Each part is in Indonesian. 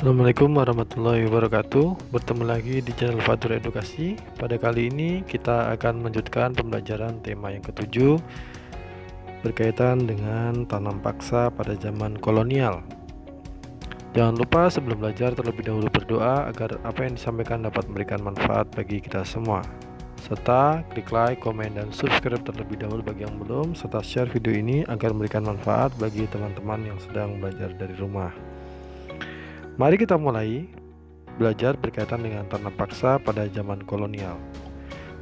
Assalamualaikum warahmatullahi wabarakatuh. Bertemu lagi di channel Fatur Edukasi. Pada kali ini kita akan melanjutkan pembelajaran tema yang ketujuh berkaitan dengan tanam paksa pada zaman kolonial. Jangan lupa sebelum belajar terlebih dahulu berdoa agar apa yang disampaikan dapat memberikan manfaat bagi kita semua. Serta klik like, komen, dan subscribe terlebih dahulu bagi yang belum, serta share video ini agar memberikan manfaat bagi teman-teman yang sedang belajar dari rumah. Mari kita mulai belajar berkaitan dengan tanam paksa pada zaman kolonial.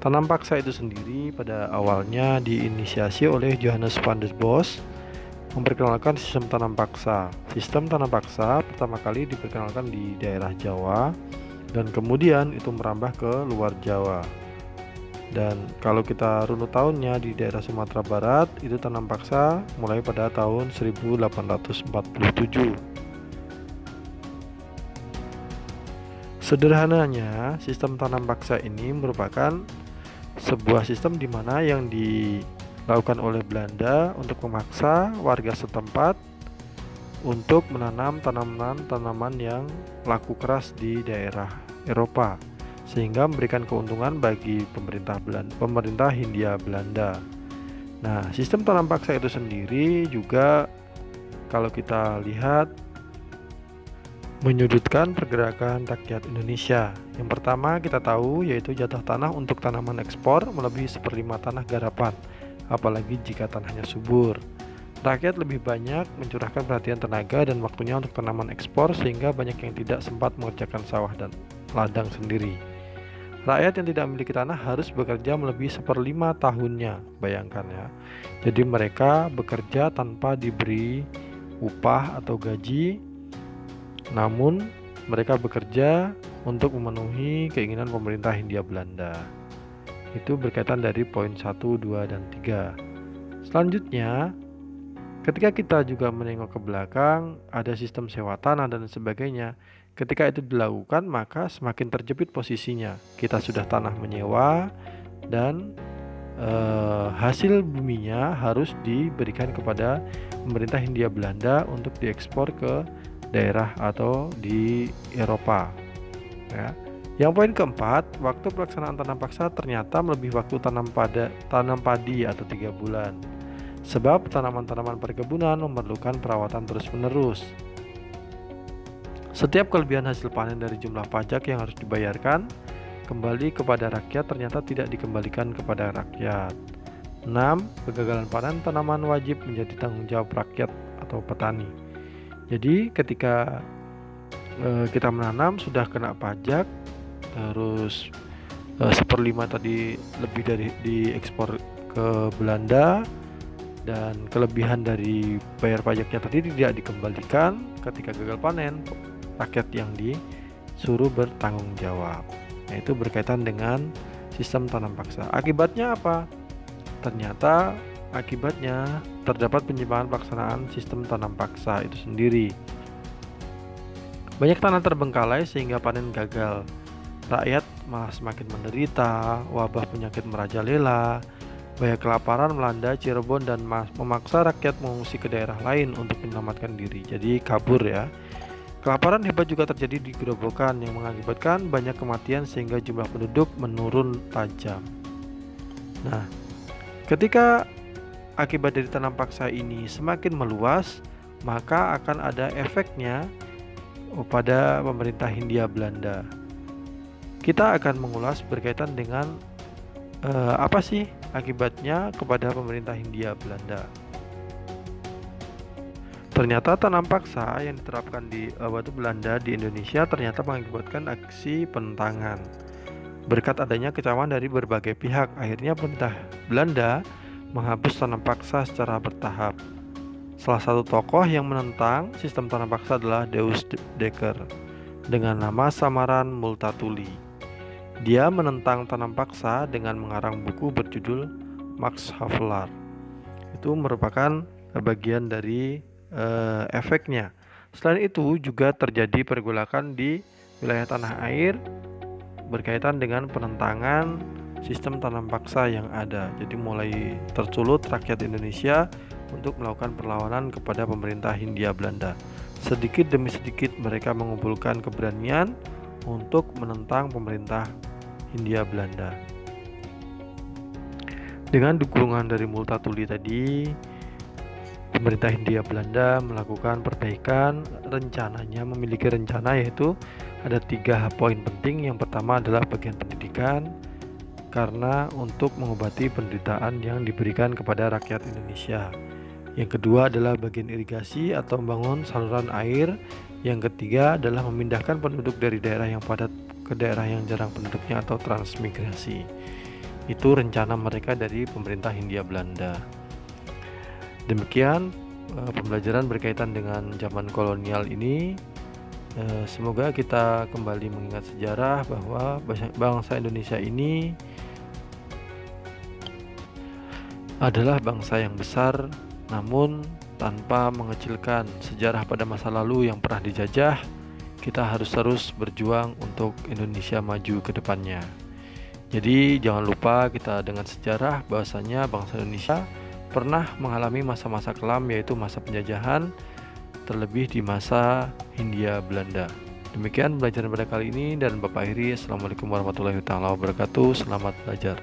Tanam paksa itu sendiri pada awalnya diinisiasi oleh Johannes van der Bos memperkenalkan sistem tanam paksa. Sistem tanam paksa pertama kali diperkenalkan di daerah Jawa dan kemudian itu merambah ke luar Jawa. Dan kalau kita runut tahunnya di daerah Sumatera Barat itu tanam paksa mulai pada tahun 1847. Sederhananya, sistem tanam paksa ini merupakan sebuah sistem di mana yang dilakukan oleh Belanda untuk memaksa warga setempat untuk menanam tanaman-tanaman yang laku keras di daerah Eropa, sehingga memberikan keuntungan bagi pemerintah Hindia Belanda. Nah, sistem tanam paksa itu sendiri juga kalau kita lihat menyudutkan pergerakan rakyat Indonesia. Yang pertama kita tahu yaitu jatah tanah untuk tanaman ekspor melebihi 1/5 tanah garapan, apalagi jika tanahnya subur. Rakyat lebih banyak mencurahkan perhatian tenaga dan waktunya untuk tanaman ekspor sehingga banyak yang tidak sempat mengerjakan sawah dan ladang sendiri. Rakyat yang tidak memiliki tanah harus bekerja melebihi 1/5 tahunnya, bayangkan ya. Jadi mereka bekerja tanpa diberi upah atau gaji, namun mereka bekerja untuk memenuhi keinginan pemerintah Hindia Belanda. Itu berkaitan dari poin 1, 2, dan 3. Selanjutnya, ketika kita juga menengok ke belakang, ada sistem sewa tanah dan sebagainya. Ketika itu dilakukan, maka semakin terjepit posisinya. Kita sudah tanah menyewa dan hasil buminya harus diberikan kepada pemerintah Hindia Belanda untuk diekspor ke daerah atau di Eropa ya. Yang poin keempat, waktu pelaksanaan tanam paksa ternyata melebihi waktu tanam padi atau 3 bulan, sebab tanaman-tanaman perkebunan memerlukan perawatan terus-menerus. Setiap kelebihan hasil panen dari jumlah pajak yang harus dibayarkan kembali kepada rakyat ternyata tidak dikembalikan kepada rakyat. 6. Kegagalan panen tanaman wajib menjadi tanggung jawab rakyat atau petani. Jadi ketika kita menanam sudah kena pajak, terus 1/5 tadi lebih dari diekspor ke Belanda, dan kelebihan dari bayar pajaknya tadi tidak dikembalikan. Ketika gagal panen, rakyat yang disuruh bertanggung jawab. Nah, itu berkaitan dengan sistem tanam paksa. Akibatnya apa? Ternyata akibatnya terdapat penyimpangan pelaksanaan sistem tanam paksa itu sendiri. Banyak tanah terbengkalai sehingga panen gagal. Rakyat malah semakin menderita, wabah penyakit merajalela, bahaya kelaparan melanda Cirebon dan memaksa rakyat mengungsi ke daerah lain untuk menyelamatkan diri. Jadi kabur ya. Kelaparan hebat juga terjadi di Gerobokan yang mengakibatkan banyak kematian sehingga jumlah penduduk menurun tajam. Nah, ketika akibat dari tanam paksa ini semakin meluas, maka akan ada efeknya pada pemerintah Hindia Belanda. Kita akan mengulas berkaitan dengan apa sih akibatnya kepada pemerintah Hindia Belanda. Ternyata tanam paksa yang diterapkan di Belanda di Indonesia ternyata mengakibatkan aksi penentangan. Berkat adanya kecaman dari berbagai pihak, akhirnya pemerintah Belanda menghapus tanam paksa secara bertahap. Salah satu tokoh yang menentang sistem tanam paksa adalah Deus Dekker dengan nama samaran Multatuli. Dia menentang tanam paksa dengan mengarang buku berjudul Max Havelaar. Itu merupakan bagian dari efeknya. Selain itu juga terjadi pergolakan di wilayah tanah air berkaitan dengan penentangan sistem tanam paksa yang ada. Jadi mulai tersulut rakyat Indonesia untuk melakukan perlawanan kepada pemerintah Hindia Belanda. Sedikit demi sedikit mereka mengumpulkan keberanian untuk menentang pemerintah Hindia Belanda. Dengan dukungan dari Multatuli tadi, pemerintah Hindia Belanda melakukan perbaikan. Rencananya memiliki rencana, yaitu ada 3 poin penting. Yang pertama adalah bagian pendidikan, karena untuk mengobati penderitaan yang diberikan kepada rakyat Indonesia. Yang kedua adalah bagian irigasi atau membangun saluran air. Yang ketiga adalah memindahkan penduduk dari daerah yang padat ke daerah yang jarang penduduknya atau transmigrasi. Itu rencana mereka dari pemerintah Hindia Belanda. Demikian pembelajaran berkaitan dengan zaman kolonial ini. Semoga kita kembali mengingat sejarah bahwa bangsa Indonesia ini adalah bangsa yang besar, namun tanpa mengecilkan sejarah pada masa lalu yang pernah dijajah. Kita harus terus berjuang untuk Indonesia maju ke depannya. Jadi jangan lupa kita dengan sejarah bahwasanya bangsa Indonesia pernah mengalami masa-masa kelam, yaitu masa penjajahan, terlebih di masa Hindia Belanda. Demikian pembelajaran pada kali ini, dan Bapak akhiri. Assalamualaikum warahmatullahi wabarakatuh. Selamat belajar.